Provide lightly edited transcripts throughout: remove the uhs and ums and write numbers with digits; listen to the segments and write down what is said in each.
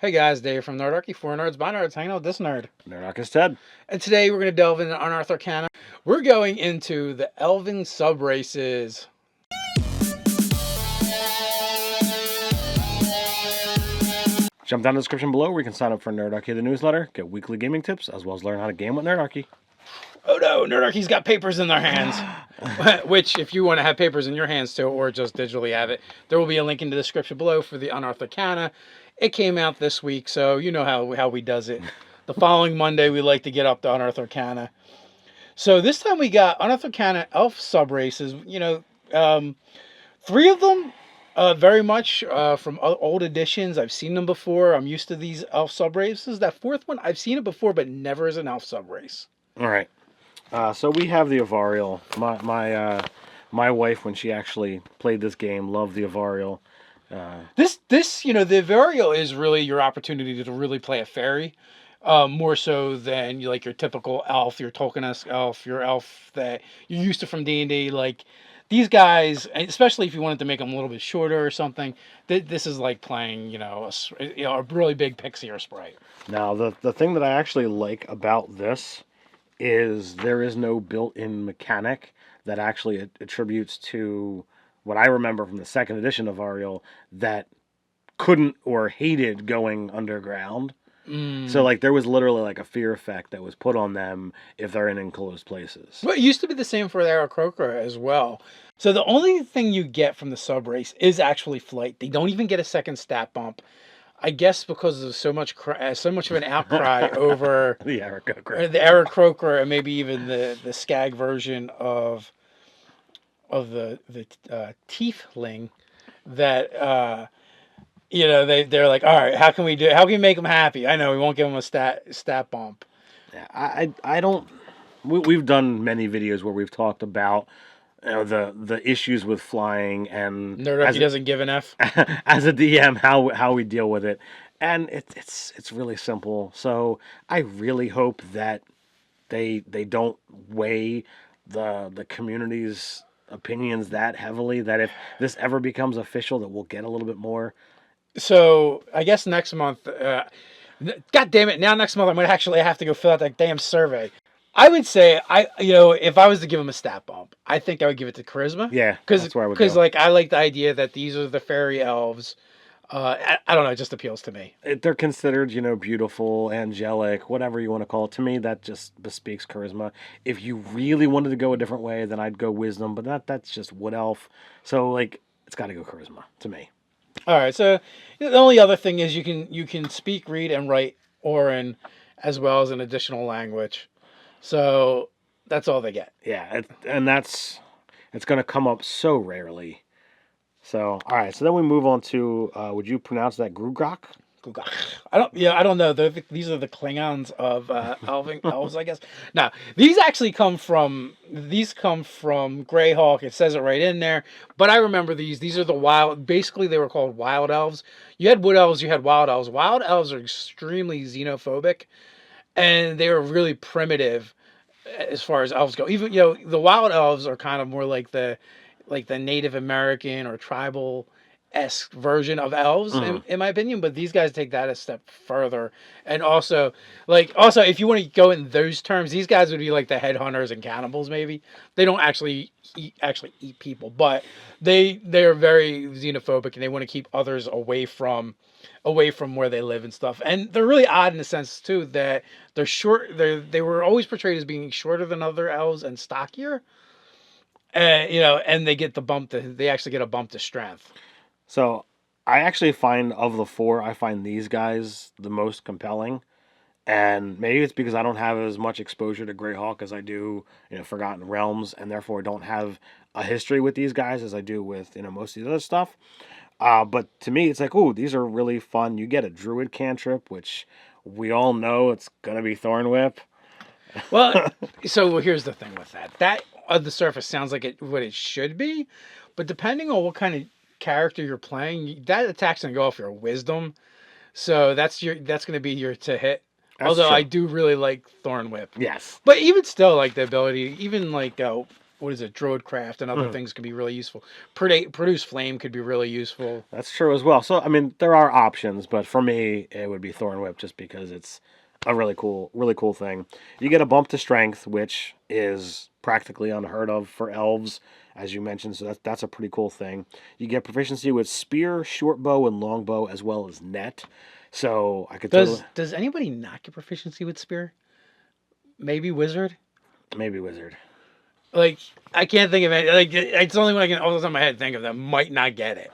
Hey guys, Dave from Nerdarchy, for nerds by nerds, hanging out with this nerd. Nerdarchy's Ted. And today we're going to delve into Unearthed Arcana. We're going into the Elven subraces. Jump down in the description below where you can sign up for Nerdarchy the newsletter, get weekly gaming tips, as well as learn how to game with Nerdarchy. Oh no, Nerdarchy's got papers in their hands. Which, if you want to have papers in your hands too, or just digitally have it, there will be a link in the description below for the Unearthed Arcana. It came out this week, so you know how we does it. The following Monday, we like to get up to Unearthed Arcana. So this time we got Unearthed Arcana elf subraces. Three of them very much from old editions. I've seen them before. I'm used to these elf subraces. That fourth one, I've seen it before, but never as an elf subrace. All right. So we have the Oriole. My wife, when she actually played this game, loved the Oriole. The Oriole is really your opportunity to really play a fairy. More so than your typical elf, your Tolkien-esque elf, your elf that you're used to from D&D. Like these guys, especially if you wanted to make them a little bit shorter or something, this is like playing a really big pixie or sprite. Now the thing that I actually like about this is there is no built-in mechanic that actually attributes to what I remember from the second edition of Oriole that couldn't or hated going underground. So there was literally a fear effect that was put on them if they're in enclosed places. Well, it used to be the same for the Aarakocra as well. So the only thing you get from the subrace is actually flight. They don't even get a second stat bump. I guess because of so much of an outcry over the Aarakocra, and maybe even the Skag version of the Tiefling that. They're like, all right, how can we make them happy? I know we won't give them a stat bump. Yeah, I don't. We've done many videos where we've talked about the issues with flying, and Nerdarchy doesn't give an F. As a DM, how we deal with it, and it's really simple. So I really hope that they don't weigh the community's opinions that heavily. That if this ever becomes official, that we'll get a little bit more. So I guess next month, God damn it! Now next month I'm gonna actually have to go fill out that damn survey. I would say if I was to give them a stat bump, I think I would give it to charisma. Yeah, that's where I would go. Because I like the idea that these are the fairy elves. I don't know, it just appeals to me. They're considered, beautiful, angelic, whatever you want to call it. To me, that just bespeaks charisma. If you really wanted to go a different way, then I'd go wisdom, but that's just wood elf. So it's got to go charisma to me. All right, so the only other thing is you can speak, read, and write Orin as well as an additional language. So that's all they get. Yeah, it's going to come up so rarely. So all right, so then we move on to would you pronounce that Grugrak? I don't know. These are the Klingons of elves, I guess. Now, these actually come from Greyhawk. It says it right in there. But I remember these. These are the wild. Basically, they were called wild elves. You had wood elves. You had wild elves. Wild elves are extremely xenophobic, and they were really primitive as far as elves go. Even the wild elves are kind of more like the Native American or tribal-esque version of elves, in my opinion, but these guys take that a step further. And also if you want to go in those terms, these guys would be like the headhunters and cannibals. Maybe they don't actually eat people, but they are very xenophobic and they want to keep others away from where they live and stuff. And they're really odd in the sense too that they're short. They were always portrayed as being shorter than other elves and stockier. And they get they actually get a bump to strength. So I actually find of the four, I find these guys the most compelling. And maybe it's because I don't have as much exposure to Greyhawk as I do, Forgotten Realms, and therefore don't have a history with these guys as I do with, most of the other stuff. But to me, it's like, ooh, these are really fun. You get a druid cantrip, which we all know it's going to be Thorn Whip. Well, so here's the thing with that. That on the surface sounds like what it should be, but depending on what kind of character you're playing, that attack's gonna go off your wisdom. So that's gonna be your to hit. Although true. I do really like Thorn Whip. Yes. But even still, the ability, even what is it, Druidcraft and other Mhm. things could be really useful. Produce Flame could be really useful. That's true as well. So I mean, there are options, but for me, it would be Thorn Whip just because it's a really cool thing. You get a bump to Strength, which is practically unheard of for elves, as you mentioned. So that's a pretty cool thing. You get proficiency with Spear, Short Bow, and Longbow, as well as Net. So I could totally Does anybody not get proficiency with Spear? Maybe Wizard? maybe Wizard. Like, I can't think of any. Like, it's the only one I can, off the top of my head, think of that might not get it.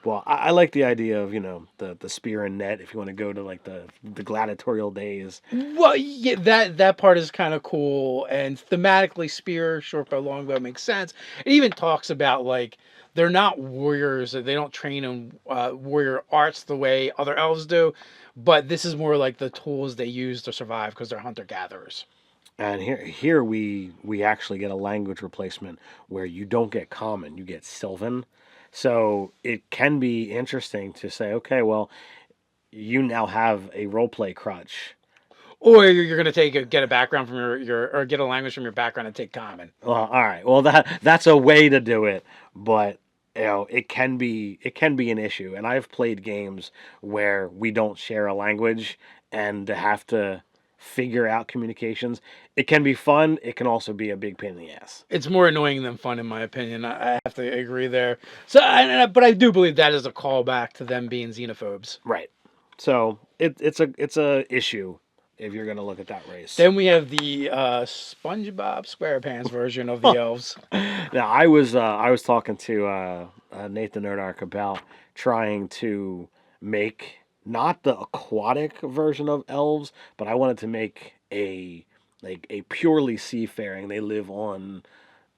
Well, I like the idea of the spear and net if you want to go to like the gladiatorial days. Well, yeah, that part is kind of cool, and thematically, Spear, Short Bow, Longbow makes sense. It even talks about like they're not warriors; they don't train in warrior arts the way other elves do, but this is more like the tools they use to survive because they're hunter gatherers. And here we actually get a language replacement where you don't get common, you get Sylvan. So it can be interesting to say, okay, well, you now have a roleplay crutch. Or you're gonna get a background from your or get a language from your background and take common. Well, all right. Well, that's a way to do it, but it can be an issue. And I've played games where we don't share a language and to have to figure out communications. It can be fun. It can also be a big pain in the ass. It's more annoying than fun, in my opinion. I have to agree there. So, but I do believe that is a callback to them being xenophobes. Right. So it's a issue if you're gonna look at that race. Then we have the SpongeBob SquarePants version of the elves. Now I was talking to Nathan Nerdarchy about trying to make not the aquatic version of elves, but I wanted to make a purely seafaring. They live on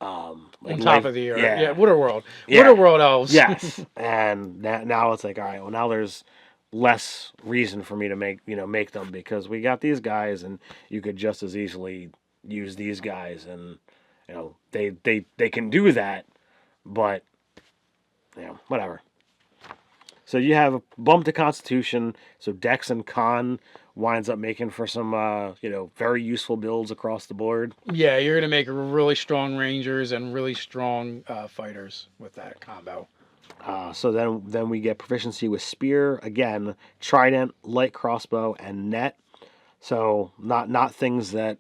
like On top of the earth. yeah, Yeah, Waterworld. yeah, Waterworld elves. yes. And now it's like, all right, well now there's less reason for me to make them because we got these guys and you could just as easily use these guys and they can do that, but whatever. So you have a bump to Constitution, so Dex and Con winds up making for some very useful builds across the board. Yeah, you're going to make really strong rangers and really strong fighters with that combo. So then we get proficiency with Spear, again, Trident, Light Crossbow, and Net. So not things that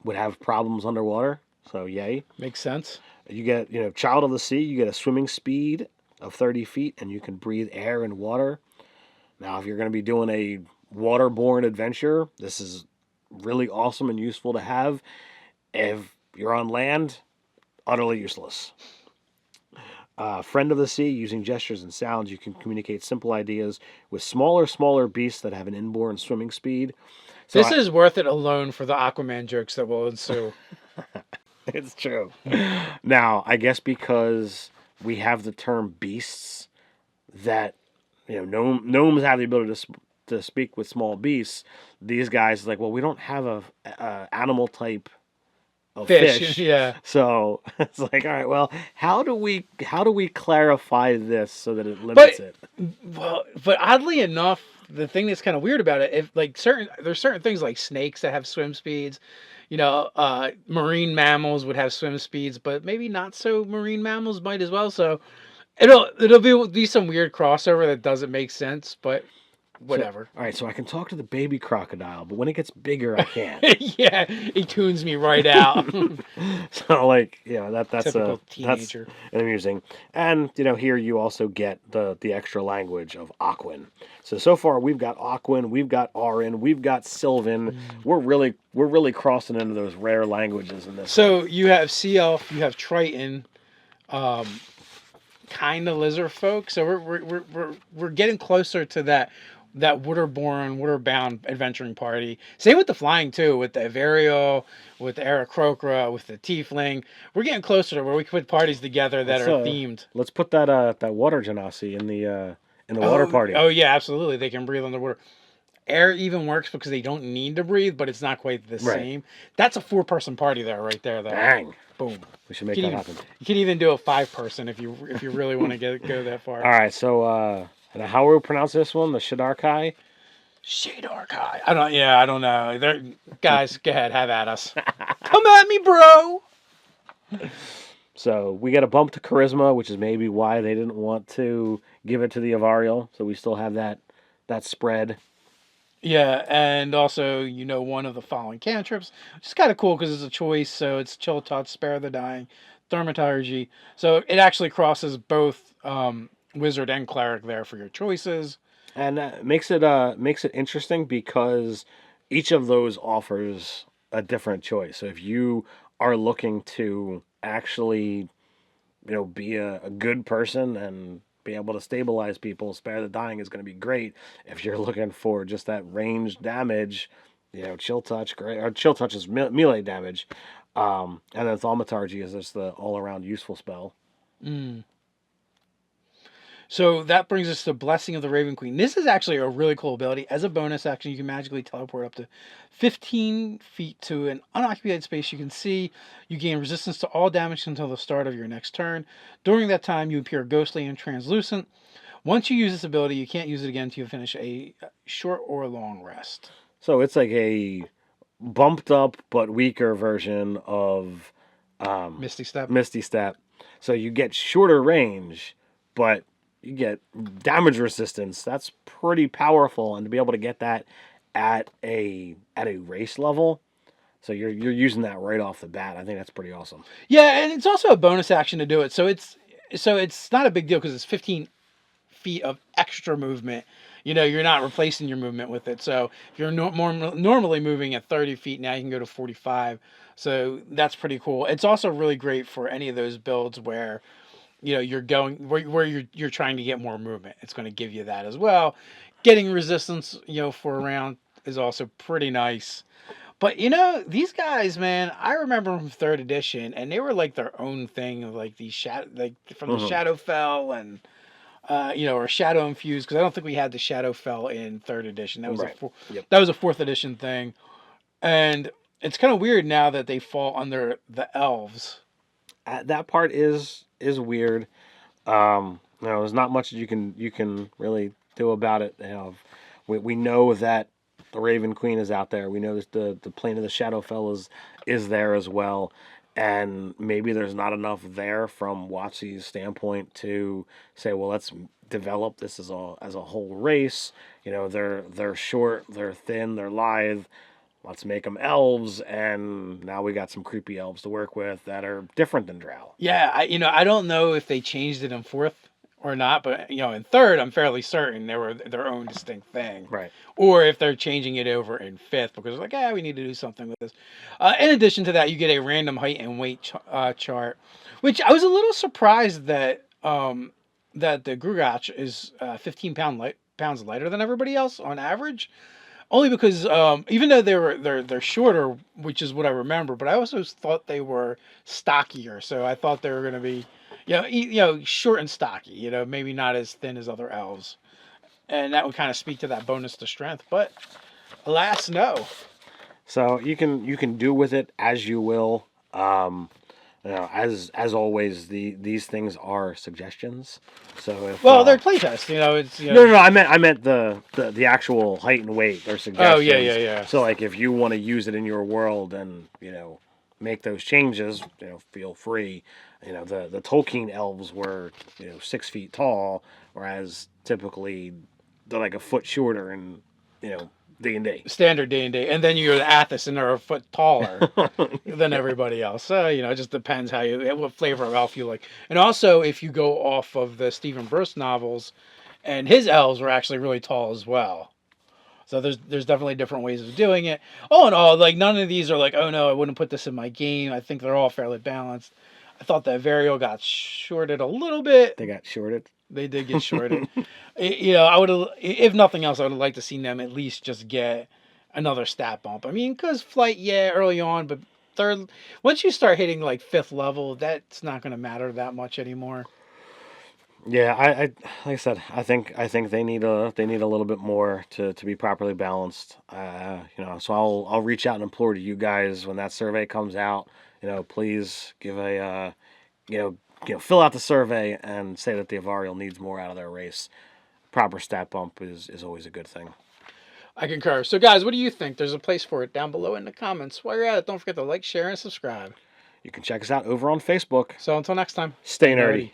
would have problems underwater. So yay. Makes sense. You get, Child of the Sea, you get a swimming speed of 30 feet, and you can breathe air and water. Now, if you're going to be doing a waterborne adventure, this is really awesome and useful to have. If you're on land, utterly useless. Friend of the Sea, using gestures and sounds, you can communicate simple ideas with smaller beasts that have an inborn swimming speed. So This is worth it alone for the Aquaman jokes that will ensue. It's true. Now, I guess because we have the term beasts, that gnomes have the ability to speak with small beasts. These guys like, well, we don't have a animal type of fish. Yeah. So it's like, all right, well, how do we clarify this so that it limits it? Well, but oddly enough, the thing that's kind of weird about it, if like there's certain things like snakes that have swim speeds, marine mammals would have swim speeds, but maybe not so marine mammals might as well. So it'll be some weird crossover that doesn't make sense, but whatever. So, all right, so I can talk to the baby crocodile, but when it gets bigger, I can't. Yeah, he tunes me right out. So that's Typical teenager. that's amusing. And here you also get the extra language of Ocwen. So far we've got Ocwen, we've got Auran, we've got Sylvan. We're really crossing into those rare languages in this. So you have Sea Elf, you have Triton, kind of lizard folk. So we're getting closer to that waterborne, waterbound adventuring party. Same with the flying too, with the Averial, with the Aarakocra, with the Tiefling. We're getting closer to where we can put parties together that are themed. Let's put that water genasi in the water party. Oh yeah, absolutely. They can breathe underwater. Air even works because they don't need to breathe, but it's not quite the same. That's a 4-person party there, right there. Though. Bang! Boom. We should make that happen. You can even do a 5-person if you really want to go that far. All right, so how will we pronounce this one? The shadar-kai? Shadar-kai. I don't know. Guys, go ahead, have at us. Come at me, bro. So we get a bump to charisma, which is maybe why they didn't want to give it to the Avariel. So we still have that spread. Yeah, and also, one of the following cantrips, which is kind of cool because it's a choice. So it's Chill Touch, Spare the Dying, Thaumaturgy. So it actually crosses both wizard and cleric there for your choices. And makes it interesting because each of those offers a different choice. So if you are looking to actually, be a good person and be able to stabilize people, spare the dying is going to be great. If you're looking for just that range damage, chill touch, great. Or chill touch is melee damage, and then thaumaturgy is just the all around useful spell. Mm. So that brings us to Blessing of the Raven Queen. This is actually a really cool ability. As a bonus action, you can magically teleport up to 15 feet to an unoccupied space you can see. You gain resistance to all damage until the start of your next turn. During that time, you appear ghostly and translucent. Once you use this ability, you can't use it again until you finish a short or long rest. So it's like a bumped up but weaker version of Misty Step. Misty Step. So you get shorter range, but you get damage resistance. That's pretty powerful, and to be able to get that at a race level, so you're using that right off the bat. I think that's pretty awesome. Yeah, and it's also a bonus action to do it. So it's not a big deal because it's 15 feet of extra movement. You're not replacing your movement with it. So if you're normally moving at 30 feet, now you can go to 45. So that's pretty cool. It's also really great for any of those builds where you're going where you're trying to get more movement. It's going to give you that as well. Getting resistance, for a round is also pretty nice. But these guys, man, I remember from third edition, and they were like their own thing, like these like from the Mm-hmm. Shadowfell and or Shadow Infused, because I don't think we had the Shadowfell in third edition. That was Right. Yep. that was a fourth edition thing, and it's kind of weird now that they fall under the elves. That part is weird. There's not much you can really do about it. We know that the Raven Queen is out there. We know that the plane of the Shadowfell is there as well, and maybe there's not enough there from WotC's standpoint to say, well, let's develop this as a whole race. They're short, they're thin, they're lithe. Let's make them elves, and now we got some creepy elves to work with that are different than Drow. Yeah, I don't know if they changed it in fourth or not, but in third, I'm fairly certain they were their own distinct thing. Right. Or if they're changing it over in fifth because like, we need to do something with this. In addition to that, you get a random height and weight chart, which I was a little surprised that the Grugach is 15 pounds lighter than everybody else on average. Only because even though they're shorter, which is what I remember, but I also thought they were stockier. So I thought they were going to be, short and stocky. Maybe not as thin as other elves, and that would kind of speak to that bonus to strength. But alas, no. So you can do with it as you will. As always, these things are suggestions. So if Well, they're playtest. It's no, I meant the actual height and weight. They're Oh suggestions. yeah. So like if you want to use it in your world and make those changes, feel free. The Tolkien elves were 6 feet tall, whereas typically they're like a foot shorter in D&D. Standard D&D, and then you go to Athos, and they're a foot taller than everybody else. So it just depends what flavor of elf you like. And also, if you go off of the Stephen Burst novels, and his elves were actually really tall as well. So there's definitely different ways of doing it. All in all, like none of these are like, oh no, I wouldn't put this in my game. I think they're all fairly balanced. I thought that Varial got shorted a little bit. They got shorted. They did get shorted. I would have, if nothing else, I would have liked to seen them at least just get another stat bump. I mean, because flight, yeah, early on, but third, once you start hitting like fifth level, that's not going to matter that much anymore. Yeah, I like I said, I think they need a little bit more to be properly balanced. So I'll reach out and implore to you guys when that survey comes out. Please give fill out the survey and say that the Avarial needs more out of their race. Proper stat bump is always a good thing. I concur. So, guys, what do you think? There's a place for it down below in the comments. While you're at it, don't forget to like, share, and subscribe. You can check us out over on Facebook. So until next time, Stay nerdy.